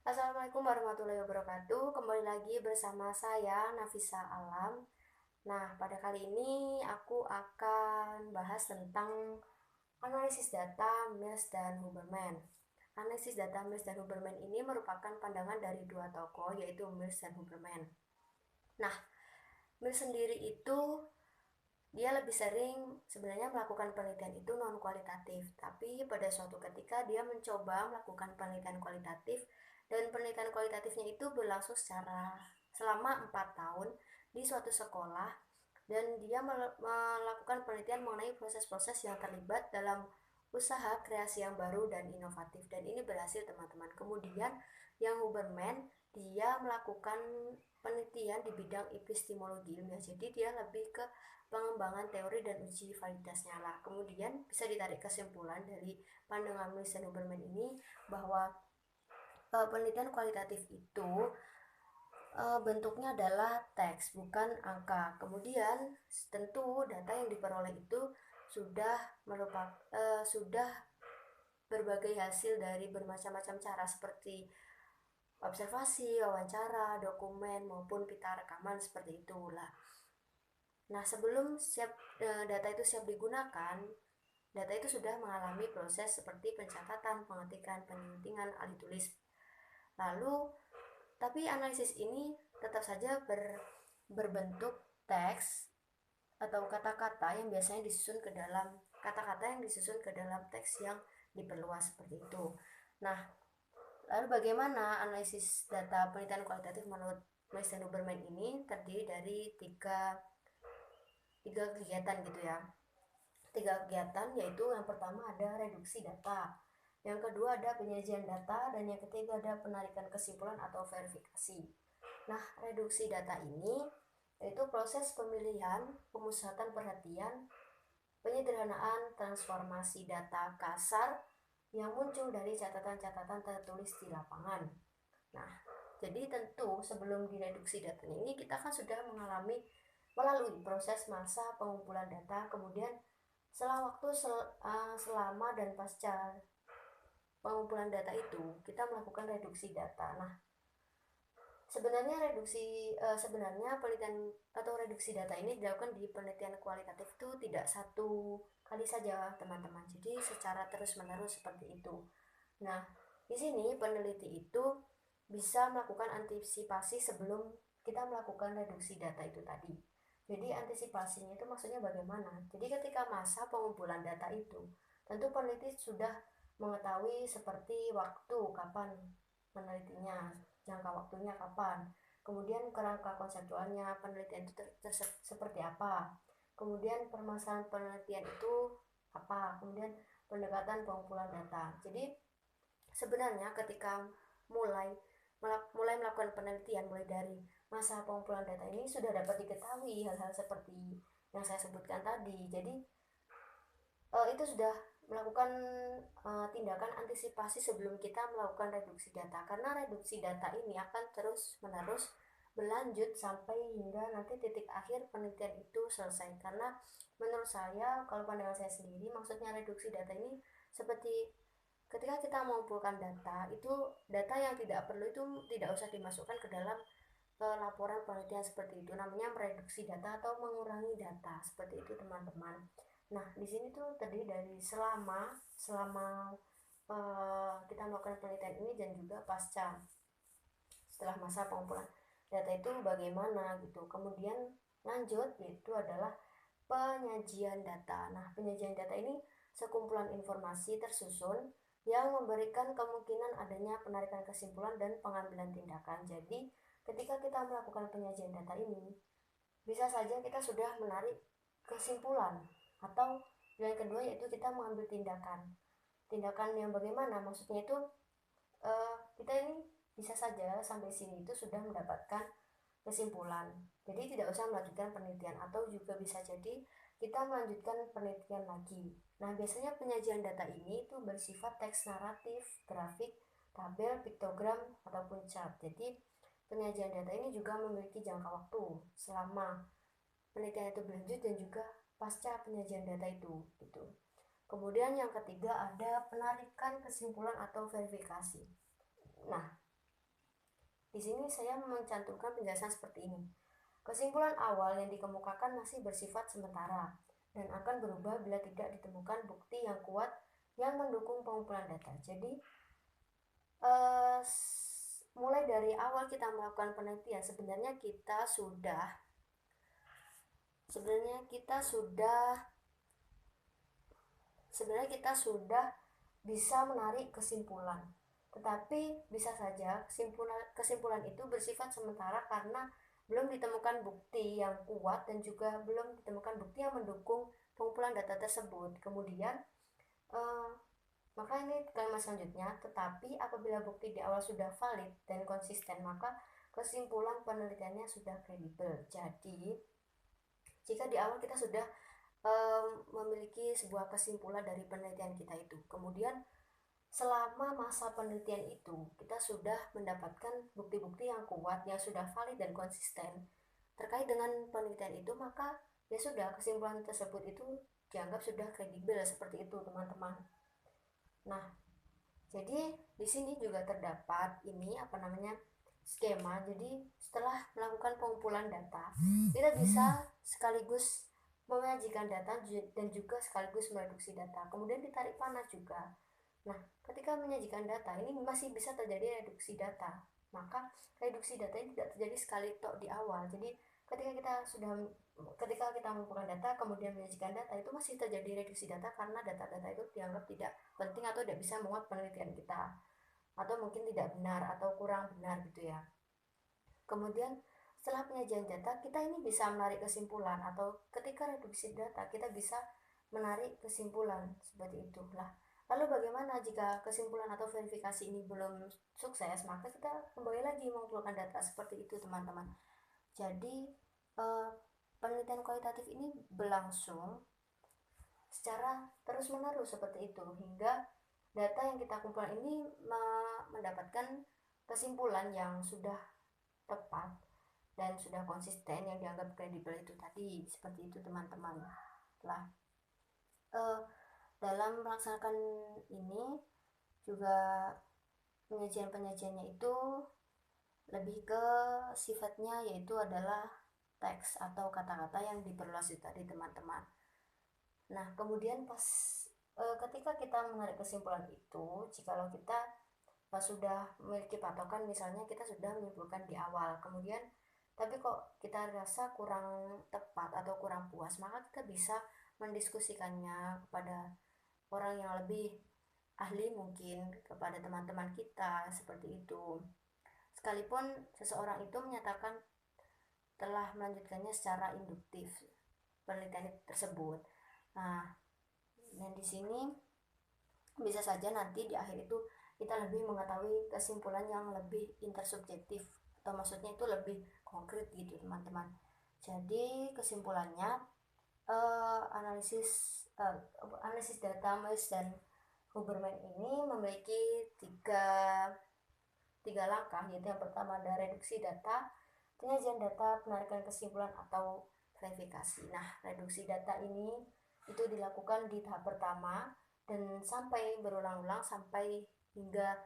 Assalamualaikum warahmatullahi wabarakatuh. Kembali lagi bersama saya Nafisa Alam. Nah, pada kali ini aku akan bahas tentang analisis data Mills dan Huberman. Analisis data Mills dan Huberman ini merupakan pandangan dari dua tokoh, yaitu Mills dan Huberman. Nah, Mills sendiri itu dia lebih sering sebenarnya melakukan penelitian itu non kualitatif, tapi pada suatu ketika dia mencoba melakukan penelitian kualitatif, dan penelitian kualitatifnya itu berlangsung selama 4 tahun di suatu sekolah, dan dia melakukan penelitian mengenai proses-proses yang terlibat dalam usaha kreasi yang baru dan inovatif, dan ini berhasil teman-teman. Kemudian yang Huberman, dia melakukan penelitian di bidang epistemologi ilmiah, jadi dia lebih ke pengembangan teori dan uji validitasnya lah. Kemudian bisa ditarik kesimpulan dari pandangan Mills dan Huberman ini bahwa penelitian kualitatif itu bentuknya adalah teks, bukan angka. Kemudian tentu data yang diperoleh itu sudah berbagai hasil dari bermacam-macam cara, seperti observasi, wawancara, dokumen, maupun pita rekaman, seperti itulah. Nah, sebelum data itu siap digunakan, data itu sudah mengalami proses seperti pencatatan, pengetikan, penyuntingan, alih tulis. Lalu, tapi analisis ini tetap saja berbentuk teks atau kata-kata yang biasanya disusun ke dalam teks yang diperluas, seperti itu. Nah, lalu bagaimana analisis data penelitian kualitatif menurut Mills dan Huberman ini? Terdiri dari tiga kegiatan gitu ya. Tiga kegiatan, yaitu yang pertama ada reduksi data, yang kedua ada penyajian data, dan yang ketiga ada penarikan kesimpulan atau verifikasi. Nah, reduksi data ini yaitu proses pemilihan, pemusatan perhatian, penyederhanaan, transformasi data kasar yang muncul dari catatan-catatan tertulis di lapangan. Nah, jadi tentu sebelum direduksi datanya ini kita kan sudah melalui proses masa pengumpulan data, kemudian selama dan pasca pengumpulan data itu kita melakukan reduksi data. Nah, sebenarnya penelitian atau reduksi data ini dilakukan di penelitian kualitatif itu tidak satu kali saja, teman-teman. Jadi secara terus-menerus seperti itu. Nah, di sini peneliti itu bisa melakukan antisipasi sebelum kita melakukan reduksi data itu tadi. Jadi antisipasinya itu maksudnya bagaimana? Jadi ketika masa pengumpulan data itu, tentu peneliti sudah mengetahui seperti waktu kapan menelitinya, jangka waktunya kapan, kemudian kerangka konseptualnya penelitian itu seperti apa, kemudian permasalahan penelitian itu apa, kemudian pendekatan pengumpulan data. Jadi sebenarnya ketika mulai melakukan penelitian, mulai dari masa pengumpulan data ini sudah dapat diketahui hal-hal seperti yang saya sebutkan tadi. Jadi itu sudah melakukan tindakan antisipasi sebelum kita melakukan reduksi data, karena reduksi data ini akan terus menerus berlanjut sampai hingga nanti titik akhir penelitian itu selesai. Karena menurut saya, kalau pandangan saya sendiri, maksudnya reduksi data ini seperti ketika kita mengumpulkan data, itu data yang tidak perlu itu tidak usah dimasukkan ke dalam laporan penelitian, seperti itu namanya mereduksi data atau mengurangi data, seperti itu teman-teman. Nah, di sini tuh terdiri dari selama kita melakukan penelitian ini, dan juga pasca, setelah masa pengumpulan data itu bagaimana gitu. Kemudian lanjut, yaitu adalah penyajian data. Nah, penyajian data ini sekumpulan informasi tersusun yang memberikan kemungkinan adanya penarikan kesimpulan dan pengambilan tindakan. Jadi ketika kita melakukan penyajian data ini, bisa saja kita sudah menarik kesimpulan, atau yang kedua yaitu kita mengambil tindakan. Tindakan yang bagaimana? Maksudnya itu kita ini bisa saja sampai sini itu sudah mendapatkan kesimpulan, jadi tidak usah melanjutkan penelitian, atau juga bisa jadi kita melanjutkan penelitian lagi. Nah, biasanya penyajian data ini itu bersifat teks naratif, grafik, tabel, piktogram, ataupun chart. Jadi penyajian data ini juga memiliki jangka waktu selama penelitian itu berlanjut dan juga pasca penyajian data itu gitu. Kemudian yang ketiga ada penarikan kesimpulan atau verifikasi. Nah, di sini saya mencantumkan penjelasan seperti ini. Kesimpulan awal yang dikemukakan masih bersifat sementara dan akan berubah bila tidak ditemukan bukti yang kuat yang mendukung pengumpulan data. Jadi mulai dari awal kita melakukan penelitian sebenarnya kita sudah bisa menarik kesimpulan. Tetapi bisa saja kesimpulan itu bersifat sementara karena belum ditemukan bukti yang kuat dan juga belum ditemukan bukti yang mendukung pengumpulan data tersebut. Kemudian maka ini kalimat selanjutnya, tetapi apabila bukti di awal sudah valid dan konsisten, maka kesimpulan penelitiannya sudah kredibel. Jadi jika di awal kita sudah memiliki sebuah kesimpulan dari penelitian kita itu, kemudian selama masa penelitian itu kita sudah mendapatkan bukti-bukti yang kuat, yang sudah valid dan konsisten terkait dengan penelitian itu, maka ya sudah, kesimpulan tersebut itu dianggap sudah kredibel, seperti itu teman-teman. Nah, jadi di sini juga terdapat skema. Jadi setelah melakukan pengumpulan data, kita bisa sekaligus menyajikan data dan juga sekaligus mereduksi data. Kemudian ditarik panah juga. Nah, ketika menyajikan data ini masih bisa terjadi reduksi data. Maka reduksi data ini tidak terjadi sekali tok di awal. Jadi ketika kita mengumpulkan data kemudian menyajikan data, itu masih terjadi reduksi data karena data-data itu dianggap tidak penting atau tidak bisa memuat penelitian kita, atau mungkin tidak benar atau kurang benar gitu ya. Kemudian setelah penyajian data, kita ini bisa menarik kesimpulan, atau ketika reduksi data kita bisa menarik kesimpulan seperti itulah. Lalu bagaimana jika kesimpulan atau verifikasi ini belum sukses? Maka kita kembali lagi mengumpulkan data seperti itu teman-teman. Jadi penelitian kualitatif ini berlangsung secara terus-menerus seperti itu, hingga data yang kita kumpulkan ini mendapatkan kesimpulan yang sudah tepat dan sudah konsisten, yang dianggap kredibel itu tadi, seperti itu teman-teman. Dalam melaksanakan ini juga penyajiannya itu lebih ke sifatnya, yaitu adalah teks atau kata-kata yang diperluas tadi teman-teman. Nah, kemudian ketika kita menarik kesimpulan itu, jikalau kita sudah memiliki patokan, misalnya kita sudah menyimpulkan di awal, kemudian tapi kok kita rasa kurang tepat atau kurang puas, maka kita bisa mendiskusikannya kepada orang yang lebih ahli, mungkin kepada teman-teman kita, seperti itu. Sekalipun seseorang itu menyatakan telah melanjutkannya secara induktif penelitian tersebut. Nah, dan di sini bisa saja nanti di akhir itu kita lebih mengetahui kesimpulan yang lebih intersubjektif, atau maksudnya itu lebih konkret gitu teman-teman. Jadi kesimpulannya, analisis data Mies dan Huberman ini memiliki tiga langkah, yaitu yang pertama ada reduksi data, penyajian data, penarikan kesimpulan atau verifikasi. Nah, reduksi data ini itu dilakukan di tahap pertama dan sampai berulang-ulang sampai hingga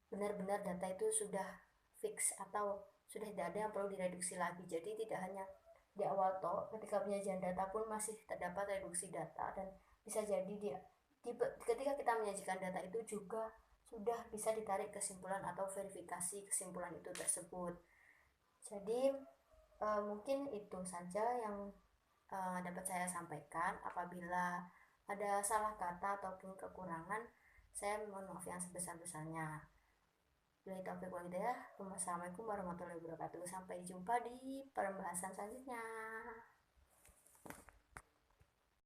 benar-benar data itu sudah fix atau sudah tidak ada yang perlu direduksi lagi. Jadi tidak hanya di awal toh, ketika penyajian data pun masih terdapat reduksi data, dan bisa jadi ketika kita menyajikan data itu juga sudah bisa ditarik kesimpulan atau verifikasi kesimpulan itu tersebut. Jadi mungkin itu saja yang dapat saya sampaikan. Apabila ada salah kata ataupun kekurangan, saya mohon maaf yang sebesar-besarnya. Wassalamualaikum warahmatullahi wabarakatuh. Sampai jumpa di pembahasan selanjutnya.